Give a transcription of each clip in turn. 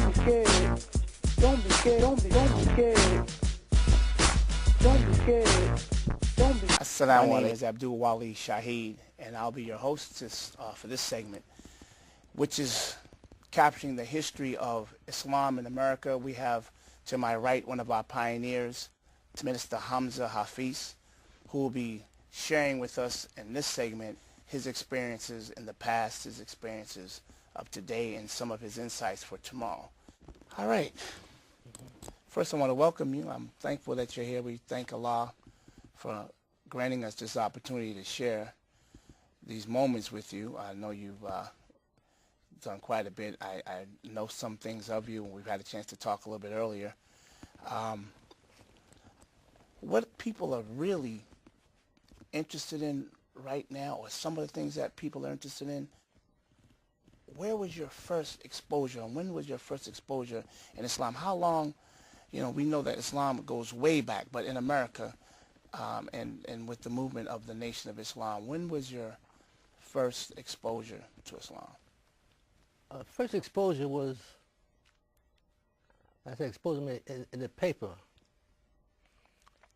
be scared. Don't be scared. Don't be scared. Don't be scared. Don't be. Assalamu alaikum. My name is Abdul Wali Shaheed, and I'll be your hostess for this segment, which is capturing the history of Islam in America. We have to my right one of our pioneers, Minister Hamza Hafiz, who will be sharing with us in this segment his experiences in the past, his experiences of today, and some of his insights for tomorrow. All right. First, I want to welcome you. I'm thankful that you're here. We thank Allah for granting us this opportunity to share these moments with you. I know you've done quite a bit. I know some things of you, and we've had a chance to talk a little bit earlier. What people are really interested in right now, or some of the things that people are interested in, where was your first exposure, and when was your first exposure in Islam? How long, we know that Islam goes way back, but in America, and with the movement of the Nation of Islam, when was your first exposure to Islam? First exposure was, I say exposure in the paper.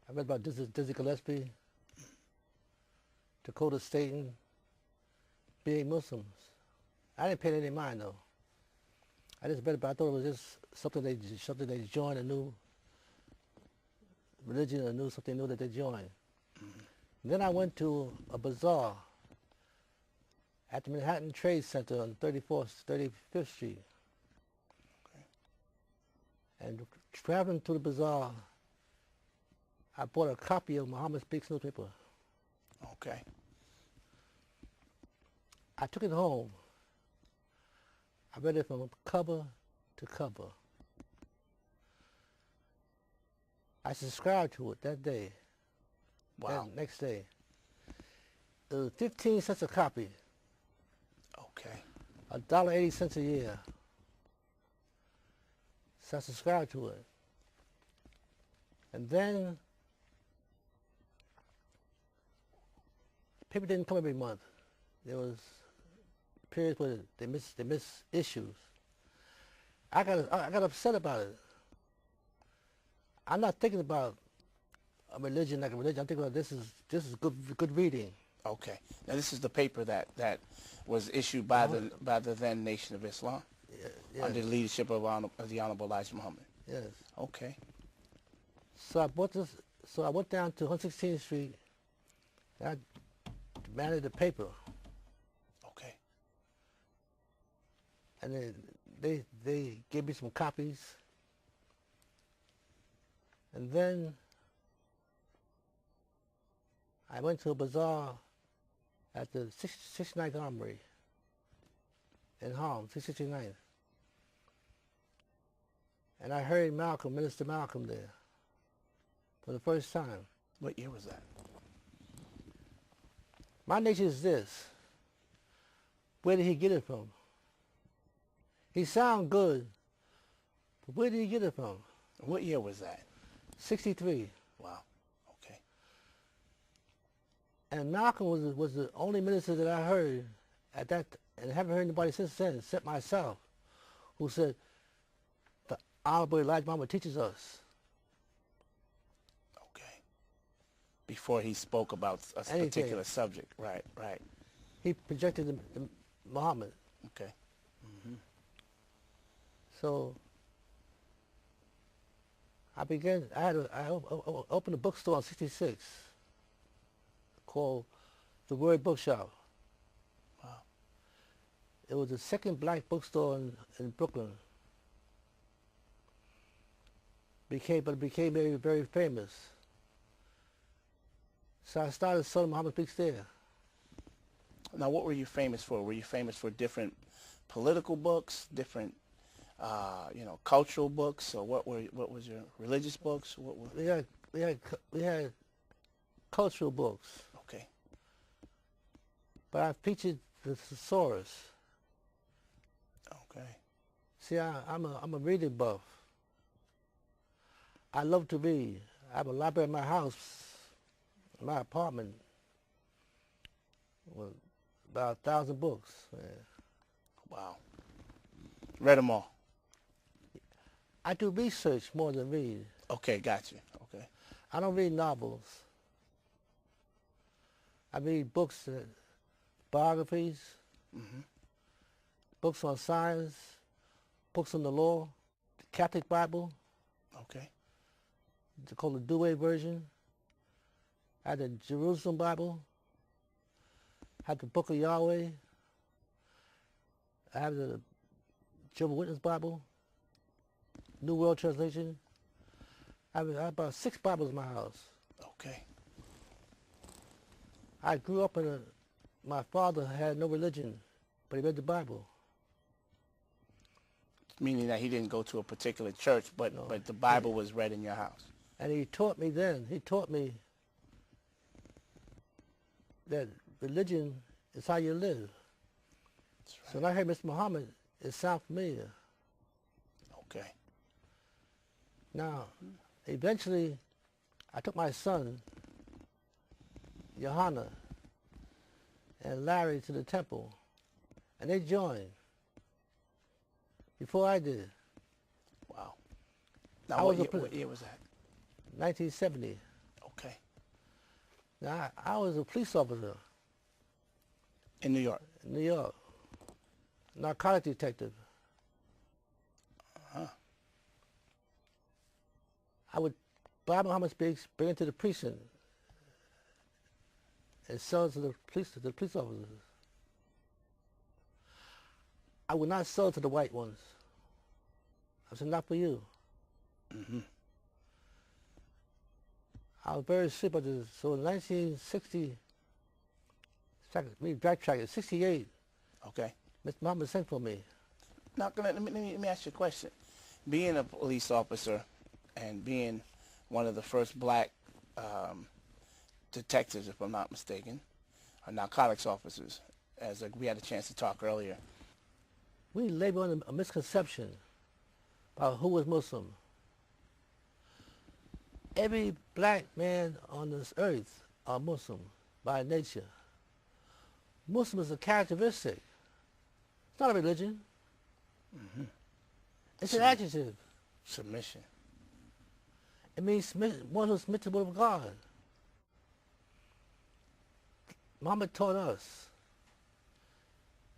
I read about Dizzy Gillespie, Dakota Staten, being Muslims. I didn't pay any mind though. I just read about it. I thought it was just something they joined, a new religion, something new that they joined. Mm-hmm. Then I went to a bazaar at the Manhattan Trade Center on 35th Street. Okay. And traveling through the bazaar, I bought a copy of Muhammad Speaks newspaper. Okay. I took it home. I read it from cover to cover. I subscribed to it that day. Wow. That next day. It was 15 cents a copy. Okay. $1.80 a year. So I subscribed to it. And then paper didn't come every month. There was periods where they miss issues. I got upset about it. I'm not thinking about a religion like a religion. I'm thinking about this is good reading. Okay. Now this is the paper that was issued by the then Nation of Islam, yeah. Under the leadership of the Honorable Elijah Muhammad. Yes. Okay. So I bought this. So I went down to 116th Street. And I demanded the paper. Okay. And then they gave me some copies. And then I went to a bazaar at the 69th Armory in Harlem, 669th. And I heard Minister Malcolm there for the first time. What year was that? My nature is this. Where did he get it from? He sound good, but where did he get it from? What year was that? 63. Wow. Okay. And Malcolm was the only minister that I heard at that, and haven't heard anybody since then, except myself, who said, the Honorable Elijah Muhammad teaches us. Okay. Before he spoke about a particular subject. Right, right. He projected the Muhammad. Okay. Mm-hmm. So I opened a bookstore on 66 called The Word Bookshop. Wow. It was the second black bookstore in Brooklyn. But it became very, very famous. So I started selling Muhammad Speaks there. Now, what were you famous for? Were you famous for different political books, different cultural books, or what was your religious books? What were... We had cultural books. Okay. But I featured the thesaurus. Okay. See, I'm a reading buff. I love to read. I have a library in my house, in my apartment, with about 1,000 books. Man. Wow. Read them all. I do research more than read. Okay, got you. Okay. I don't read novels. I read books, biographies, books on science, books on the law, the Catholic Bible. Okay. It's called the Douay version. I had the Jerusalem Bible. I have the Book of Yahweh. I have the Jehovah's Witness Bible, New World Translation. I have about 6 Bibles in my house. Okay. I grew up my father had no religion, but he read the Bible. Meaning that he didn't go to a particular church, but the Bible was read in your house. And he taught me that religion is how you live. That's right. So when I heard Mr. Muhammad, it sounded familiar. Okay. Now, eventually, I took my son, Johanna, and Larry to the temple, and they joined before I did. Wow. Now, what year was that? 1970. Okay. Now, I was a police officer. In New York? In New York. Narcotic detective. Uh-huh. I would buy Muhammad Speaks, bring it to the precinct, and sell it to the police officers. I would not sell it to the white ones. I said, not for you. I was very sick about this. So in 1960, we backtrack it, 68, Okay. Mr. Muhammad sent for me. Now, let me ask you a question. Being a police officer and being one of the first black detectives, if I'm not mistaken, or narcotics officers, as we had a chance to talk earlier. We labor on a misconception about who was Muslim. Every black man on this earth are Muslim by nature. Muslim is a characteristic. It's not a religion. It's an adjective. Submission. It means one who submits to the will of God. Muhammad taught us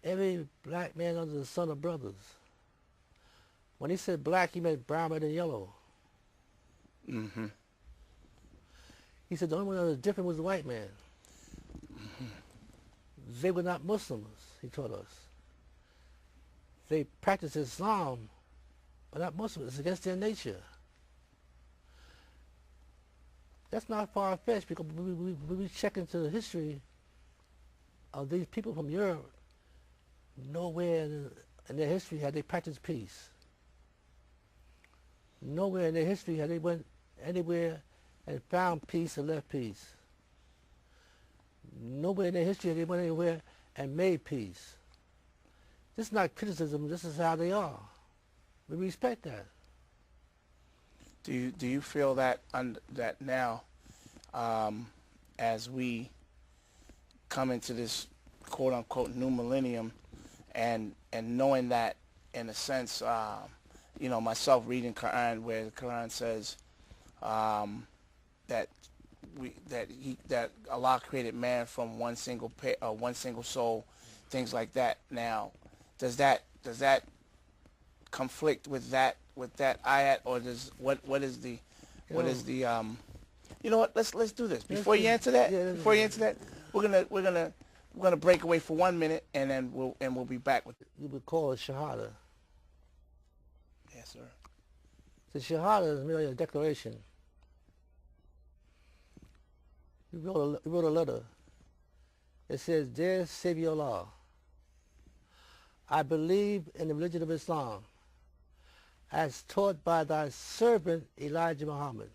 every black man under the sun are brothers. When he said black, he meant brown, red, and yellow. He said the only one that was different was the white man. They were not Muslims, he taught us. They practiced Islam, but not Muslims. It's against their nature. That's not far-fetched because we check into the history of these people from Europe. Nowhere in their history had they practiced peace. Nowhere in their history had they went anywhere and found peace and left peace. Nowhere in their history had they went anywhere and made peace. This is not criticism, this is how they are. We respect that. Do you feel that that now, as we come into this quote unquote new millennium, and knowing that in a sense, you know, myself reading Quran where the Quran says that Allah created man from one single soul, things like that. Now, does that conflict with that ayat, or does what is the you know what, let's do this before you answer that. Before you answer that, we're gonna break away for 1 minute, and then we'll be back with it. You would call it Shahada. Yes, sir. The Shahada is merely a declaration. We wrote a letter. It says, "Dear Savior Allah, I believe in the religion of Islam as taught by thy servant Elijah Muhammad.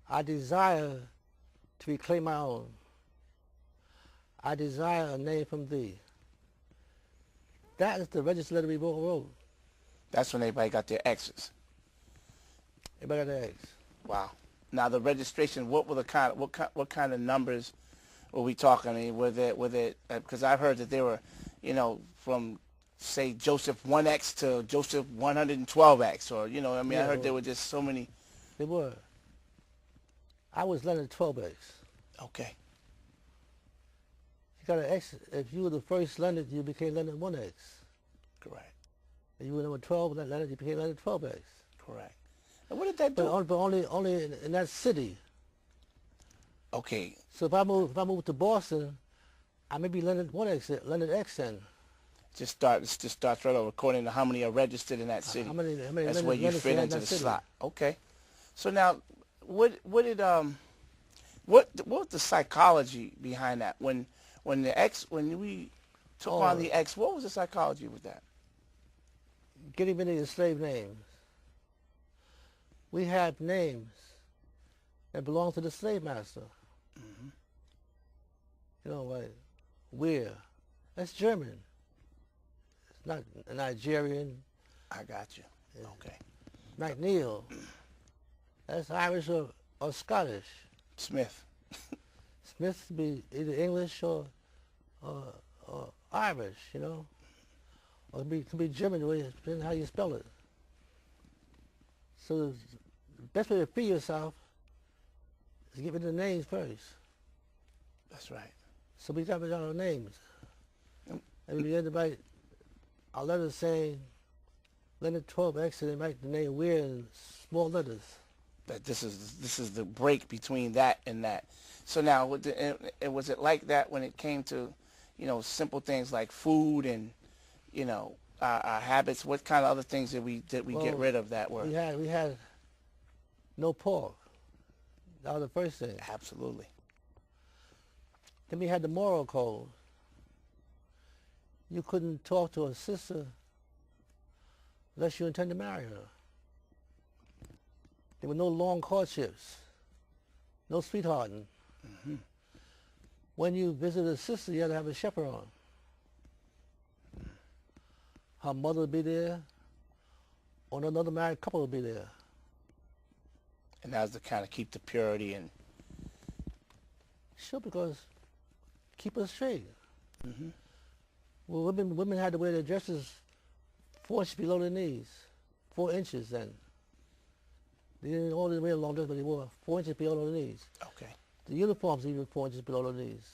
I desire to reclaim my own. I desire a name from thee." That is the registered letter we wrote. That's when everybody got their X's. Everybody got their X. Wow. Now the registration, what kind of numbers were we talking? I mean, were there because I've heard that there were, you know, from say Joseph 1X to Joseph 112X, or you know, I mean, Yeah, I heard there were just so many. They were. I was Leonard 12X. Okay. You got an X. If you were the first Leonard, you became Leonard 1X. Correct. If you were number 12, Leonard, you became Leonard 12X. Correct. And what did that do? But only in that city. Okay. So if I move to Boston, I may be Leonard 1X, Leonard X then. Just starts right over according to how many are registered in that city. How many That's where you Leonards fit had in into that the city? slot. Okay. So now, what was the psychology behind that? When we took on the X, what was the psychology with that? Getting rid of the slave names. We have names that belong to the slave master. Mm-hmm. You know, like Weir. That's German. It's not a Nigerian. I got you. Okay. McNeil. That's Irish or Scottish. Smith. Smith could be either English or Irish, you know. Or it could be German, depending on how you spell it. So the best way to free yourself is to get rid of the names first. That's right. So we got rid of our names. And we began to write our letters saying Leonard 12X, and they write the name Weir in small letters. That this is the break between that and that. So now, was it like that when it came to, you know, simple things like food and, you know, our habits? What kind of other things did we get rid of that were? We had no pork. That was the first thing. Absolutely. Then we had the moral code. You couldn't talk to a sister unless you intend to marry her. There were no long courtships, no sweethearting. Mm-hmm. When you visit a sister, you had to have a chaperone. Her mother would be there, or another married couple would be there. And that was to kind of keep the purity and... Sure, because keep us straight. Mm-hmm. Well, women had to wear their dresses 4 inches below their knees, 4 inches then. They didn't always wear long dresses, but they wore 4 inches below their knees. Okay. The uniforms even 4 inches below their knees.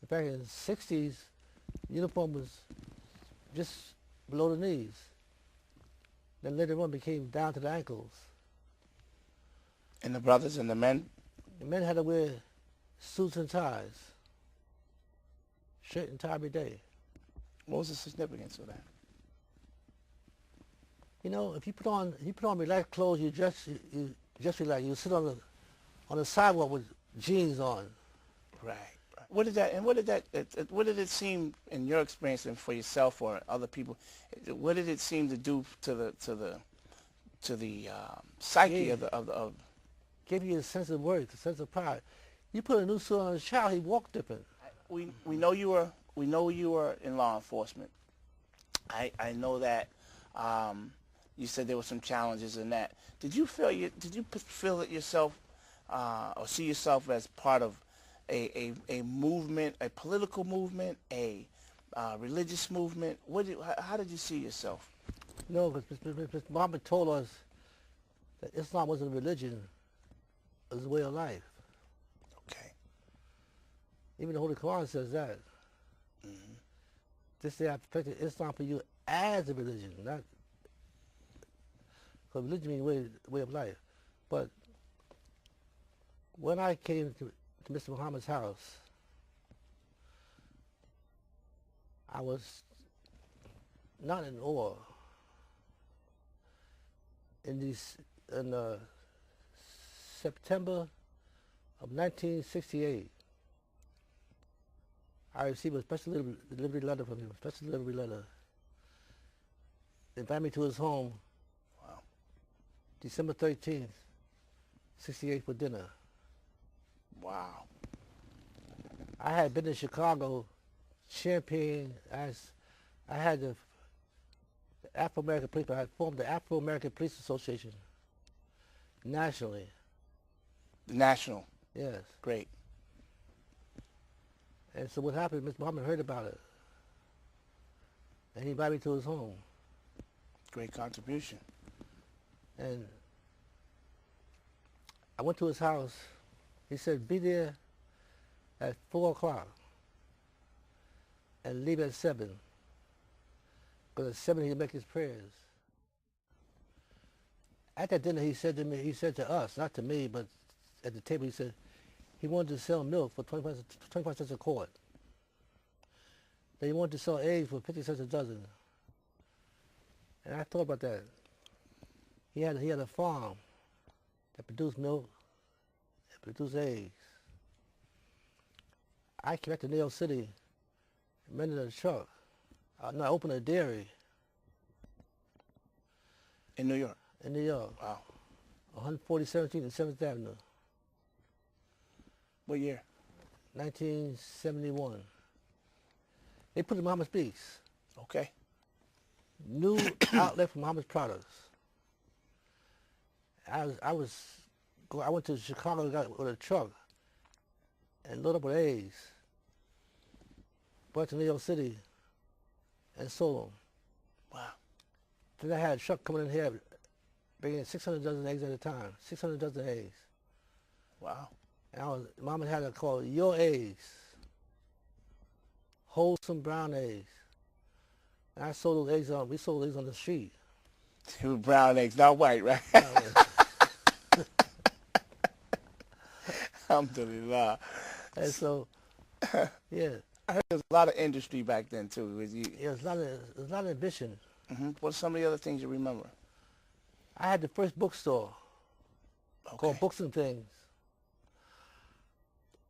In fact, in the 60s, the uniform was just below the knees. Then later on became down to the ankles. And the brothers and the men? The men had to wear suits and ties, shirt and tie every day. What was the significance of that? You know, if you put on relaxed clothes, you just relax. You sit on the sidewalk with jeans on. Right. What did it seem in your experience and for yourself or other people? What did it seem to do to the psyche of? Gave you a sense of worth, a sense of pride. You put a new suit on a child, he walked different. We know you were in law enforcement. I know that. You said there were some challenges in that. Did you feel it yourself, or see yourself as part of a movement, a political movement, a religious movement? How did you see yourself? No, because Mr. Muhammad told us that Islam wasn't a religion, it was a way of life. Okay. Even the Holy Quran says that. Mm-hmm. This day I perfected Islam for you as a religion, not because religion means way of life. But when I came to Mr. Muhammad's house, I was not in awe. In September of 1968, I received a special delivery letter from him, a special delivery letter. They invited me to his home. Wow. December 13th, 68 for dinner. Wow. I had been in Chicago, Champaign, I had the Afro-American Police, I had formed the Afro-American Police Association nationally. National. Yes. Great. And so what happened, Mr. Muhammad heard about it. and he invited me to his home. Great contribution. And I went to his house. He said, be there at 4 o'clock and leave at 7. Because at 7 he'd make his prayers. At that dinner he said to me, he said to us, not to me, but at the table he said, he wanted to sell milk for 25 cents a quart. Then he wanted to sell eggs for 50 cents a dozen. And I thought about that. He had a farm that produced milk, that produced eggs. I came back to New York City, rented a truck. I opened a dairy. In New York? In New York. Wow. 147th Street and 7th Avenue. What year? 1971. They put it in Muhammad Speaks. Okay. New outlet for Muhammad's products. I went to Chicago with a truck and loaded up with eggs. Brought to New York City and sold them. Wow. Then I had a truck coming in here bringing 600 dozen eggs at a time. 600 dozen eggs. Wow. And Mama had to call your eggs. Wholesome brown eggs. And I sold those eggs we sold eggs on the street. They were brown eggs, not white, right? Alhamdulillah. And so, yeah. I heard there was a lot of industry back then, too. Yeah, there's a lot of ambition. What are some of the other things you remember? I had the first bookstore called Books and Things.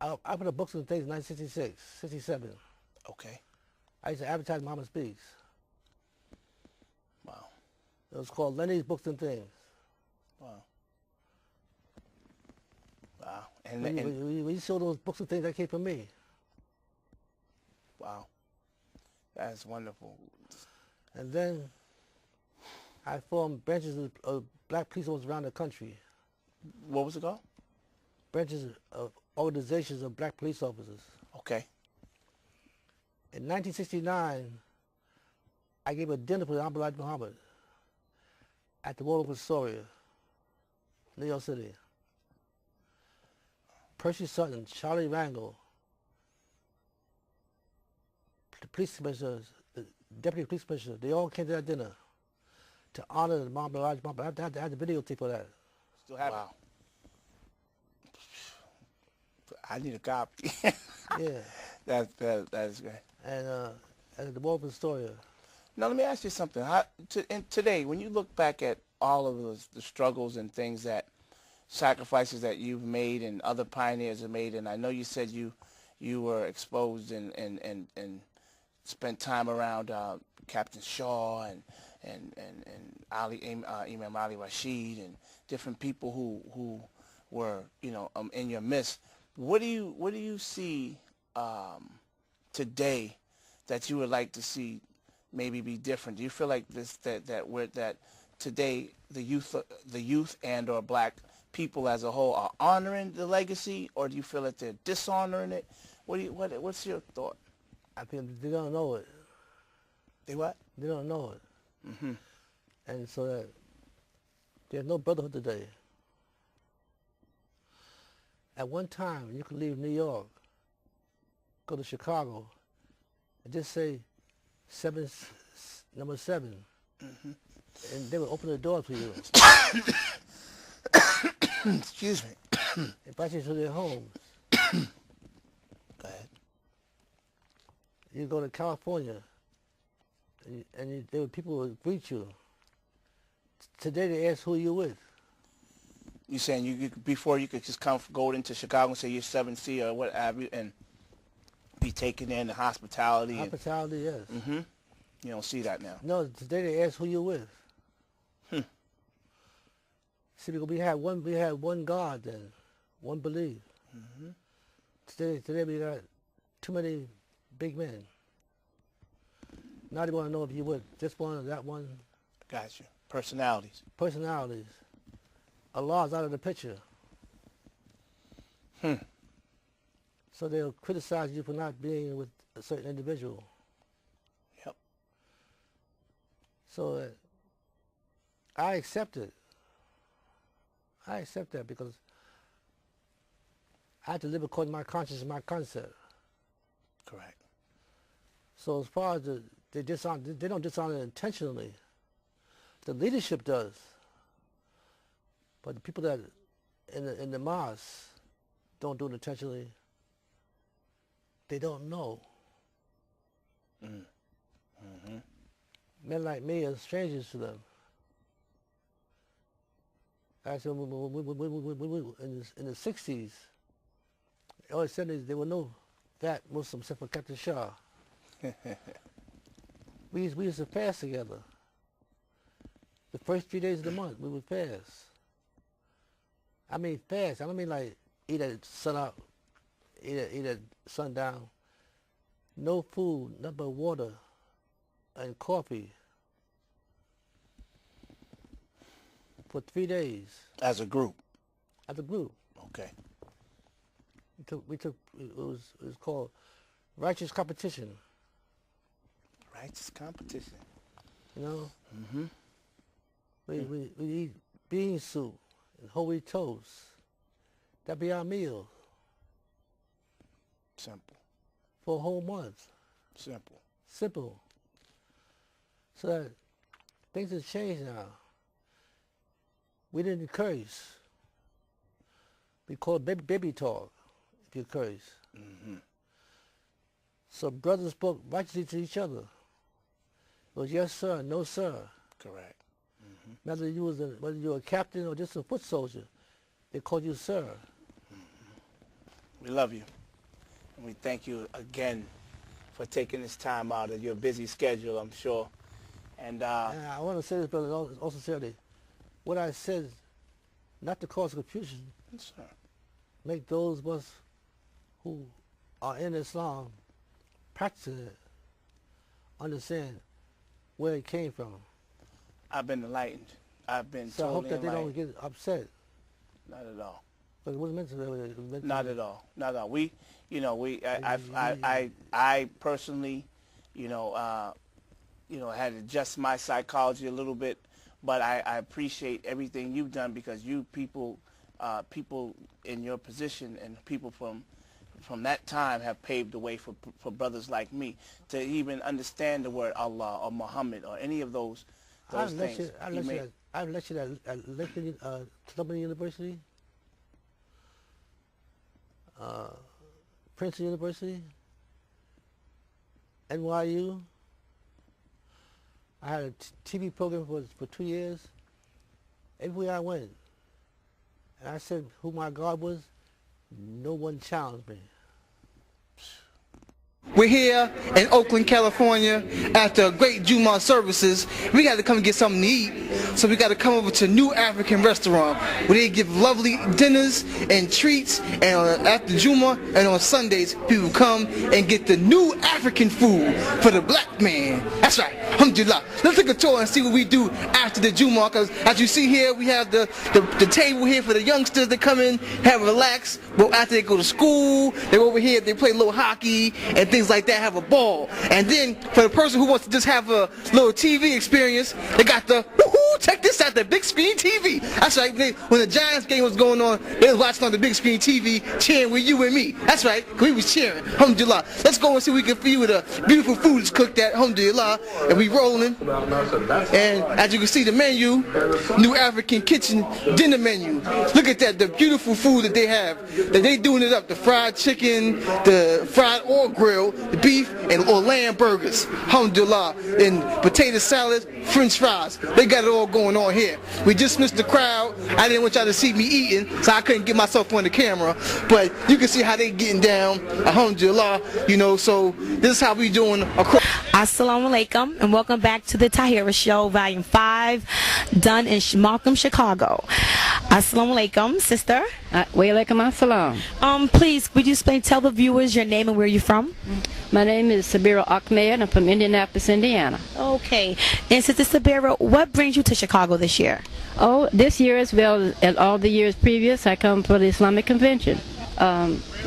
I put up Books and Things in 1966, 67. Okay. I used to advertise Muhammad Speaks. Wow. It was called Lenny's Books and Things. Wow. Wow. When you saw those books and things, that came from me. Wow. That's wonderful. And then I formed branches of black police officers around the country. What was it called? Branches of organizations of black police officers. Okay. In 1969, I gave a dinner for Honorable Elijah Muhammad at the Waldorf Astoria, New York City. Percy Sutton, Charlie Rangel, the police commissioners, the deputy police commissioner, they all came to that dinner to honor the Honorable Elijah Muhammad. I had the videotape for that. Still have it? I need a copy. Yeah. That is great. And at the Waldorf Astoria. Now let me ask you something. Today, when you look back at all of the struggles and things sacrifices that you've made and other pioneers have made, and I know you said you were exposed and spent time around Captain Shaw and Imam Ali Rashid and different people who were in your midst. What do you see today that you would like to see maybe be different? Do you feel like that today the youth and or black people as a whole are honoring the legacy, or do you feel that they're dishonoring it? What's your thought? I think they don't know it. They what? They don't know it. Mm-hmm. And so that there's no brotherhood today. At one time, you could leave New York, go to Chicago, and just say number 7, mm-hmm. and they would open the door for you. Excuse me. Invite you to their homes. Go ahead. You go to California, and people would greet you. Today they ask who you with. You saying before you could just go into Chicago and say you're 7C or what have you, and be taken in the hospitality. Hospitality, yes. Mm-hmm. You don't see that now. No, today they ask who you with. See, because we had one God then, one belief. Mm-hmm. Today we got too many big men. Now they want to know if you with this one or that one. Gotcha. Personalities. Personalities. Allah's out of the picture. So they'll criticize you for not being with a certain individual. Yep. So I accept it. I accept that because I have to live according to my conscience and my concept. Correct. So as far as they don't dishonor intentionally. The leadership does. But the people that in the mosque don't do it intentionally. They don't know. Mm-hmm. Men like me are strangers to them. Actually, in the 60s, early 70s, there were no fat Muslims except for Captain Shah. we used to fast together. The first 3 days of the month, we would fast. I mean fast. I don't mean like eat at sun up, eat at sundown. No food, nothing but water and coffee for 3 days. As a group? As a group. Okay. It was called righteous competition. Righteous competition. You know? Mm-hmm. We eat bean soup and whole wheat toast. That'd be our meal. Simple. For a whole month. Simple. Simple. So that things have changed now. We didn't curse. We called baby talk if you curse. Mm-hmm. So brothers spoke righteously to each other. It was yes sir, no sir. Correct. Mm-hmm. Whether you were a captain or just a foot soldier, they called you sir. Mm-hmm. We love you. And we thank you again for taking this time out of your busy schedule, I'm sure. And I want to say this, brother, also sincerely. What I said, not to cause confusion, yes, sir. Make those of us who are in Islam practicing it understand where it came from. I've been enlightened. I've been so totally I hope that enlightened. they don't get upset. Not at all. But it wasn't meant to. Not at all. Not at all. We, you know, I personally, had to adjust my psychology a little bit, but I appreciate everything you've done because you people in your position and people from that time have paved the way for brothers like me to even understand the word Allah or Muhammad or any of those things. I've lectured at Lincoln University, Princeton University, NYU. I had a TV program for 2 years. Everywhere I went, and I said who my God was, no one challenged me. We're here in Oakland, California after a great Jumu'ah services. We got to come and get something to eat. So we got to come over to a New African restaurant where they give lovely dinners and treats. And after Jumu'ah and on Sundays, people come and get the new African food for the black man. That's right. Alhamdulillah. Let's take a tour and see what we do after the Jumu'ah. Because as you see here, we have the table here for the youngsters that come in, have relax. Well, after they go to school, they're over here, they play a little hockey and things like that, have a ball. And then for the person who wants to just have a little TV experience, they got the check this out, the big screen TV. That's right. When the Giants game was going on, they was watching on the big screen TV, cheering with you and me. That's right. We was cheering. Alhamdulillah. Let's go and see what we can feed with the beautiful food that's cooked at. Alhamdulillah. And we rolling. And as you can see, the menu, New African Kitchen dinner menu. Look at that, the beautiful food that they have. That they doing it up. The fried chicken, the fried or grill, the beef, and or lamb burgers. Alhamdulillah. And potato salad, French fries. They got it all going on here. We just missed the crowd. I didn't want y'all to see me eating, so I couldn't get myself on the camera. But you can see how they getting down. Alhamdulillah. So this is how we doing across. Assalamu alaikum and welcome back to the Tahira Show, Volume 5, done in Markham, Chicago. Assalamu alaikum, sister. Wa alaikum assalam. Please, would you tell the viewers your name and where you're from? My name is Sabira Ahmed and I'm from Indianapolis, Indiana. Okay. And Sister Sabira, what brings you to Chicago this year? Oh, this year as well as all the years previous, I come for the Islamic Convention.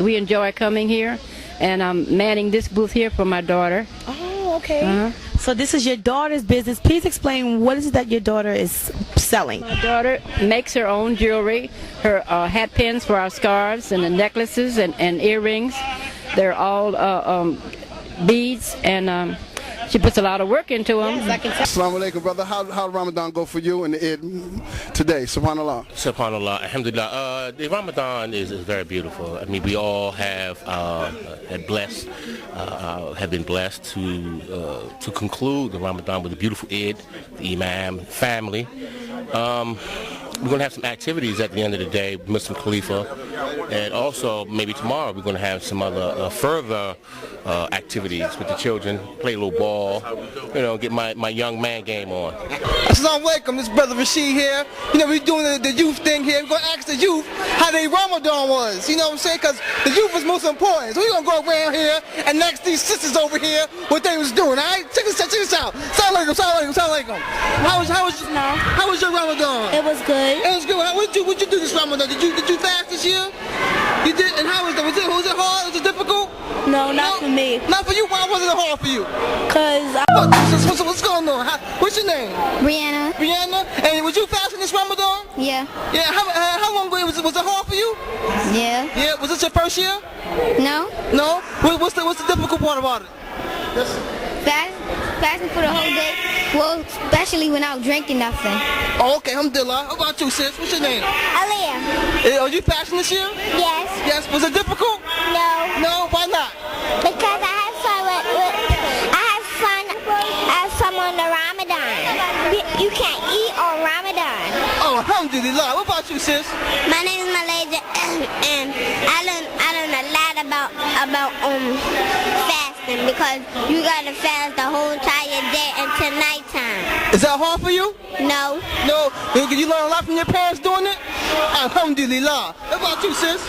We enjoy coming here, and I'm manning this booth here for my daughter. Oh, okay. So this is your daughter's business. Please explain what is it that your daughter is selling. My daughter makes her own jewelry, her hat pins for our scarves and the necklaces and earrings. They're all beads, and she puts a lot of work into them. Assalamu alaikum, brother. How Ramadan go for you and the Eid today? Subhanallah. Subhanallah. Alhamdulillah. The Ramadan is very beautiful. I mean, we all have been blessed to conclude the Ramadan with a beautiful Eid, the Imam, family. We're going to have some activities at the end of the day, Muslim Khalifa, and also maybe tomorrow we're going to have some other further activities with the children, play a little ball, you know, get my young man game on. Assalamu alaikum, this brother Rashid here. You know, we're doing the youth thing here. We're going to ask the youth how their Ramadan was, you know what I'm saying? Because the youth is most important. So we're going to go around here and ask these sisters over here what they was doing, all right? Check this out. Assalamu alaikum. How was your Ramadan? It was good. It was good. What you do this Ramadan? Did you fast this year? You did, and how was that? Was it hard? Was it difficult? No, not for me. Not for you? Why wasn't it hard for you? Cause What's going on? What's your name? Brianna. Brianna? And was you fasting this Ramadan? Yeah. Yeah. How long ago was it hard for you? Yeah. Yeah. Was this your first year? No. No. What's the difficult part about it? Fasting for the whole day. Well, especially when I was drinking nothing. Oh, okay. Alhamdulillah. How about you, sis? What's your name? Aliyah. Are you fasting this year? Yes. Yes. Was it difficult? No. No. Why not? Because I had fun on the Ramadan. You can't eat on Ramadan. Oh, alhamdulillah. What about you, sis? My name is Malaysia, and I learned a lot about fasting, because you gotta fast the whole entire day until nighttime. Is that hard for you? No. No. Did you learn a lot from your parents doing it? Alhamdulillah. What about you, sis?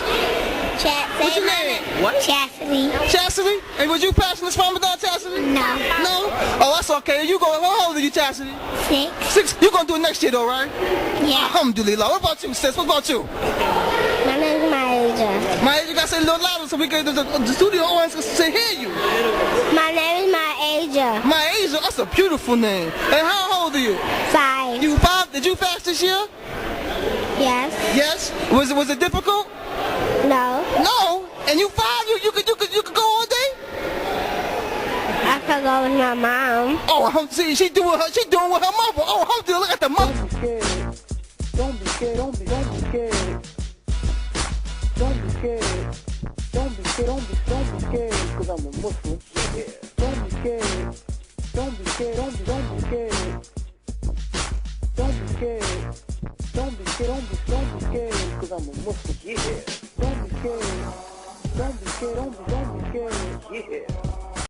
What's your name? What? Chastity. Chastity? And was you passing this Ramadan, Chastity? No. No? Oh, that's okay. You go. How old are you, Chastity? 6. 6. You gonna do it next year, though, right? Yeah. Alhamdulillah. What about you, sis? What about you? My name is Malaysia. Malaysia, you gotta say a little louder so we can the studio audience can hear you. My name is Malaysia. Malaysia, that's a beautiful name. And how old are you? 5. You 5? Did you fast this year? Yes. Yes. Was it difficult? No. No. And you 5? You could go all day? I could go with my mom. Oh, see, she doing with her mother. Oh, alhamdulillah, look at the mother. Don't be scared. Don't be scared. Don't be scared. Don't be scared, because I'm a Muslim. Yeah. Don't be scared. Don't be scared. Don't be scared. Don't be scared. Don't be scared, because I'm a Muslim. Yeah. Don't be scared. Don't be scared. Yeah.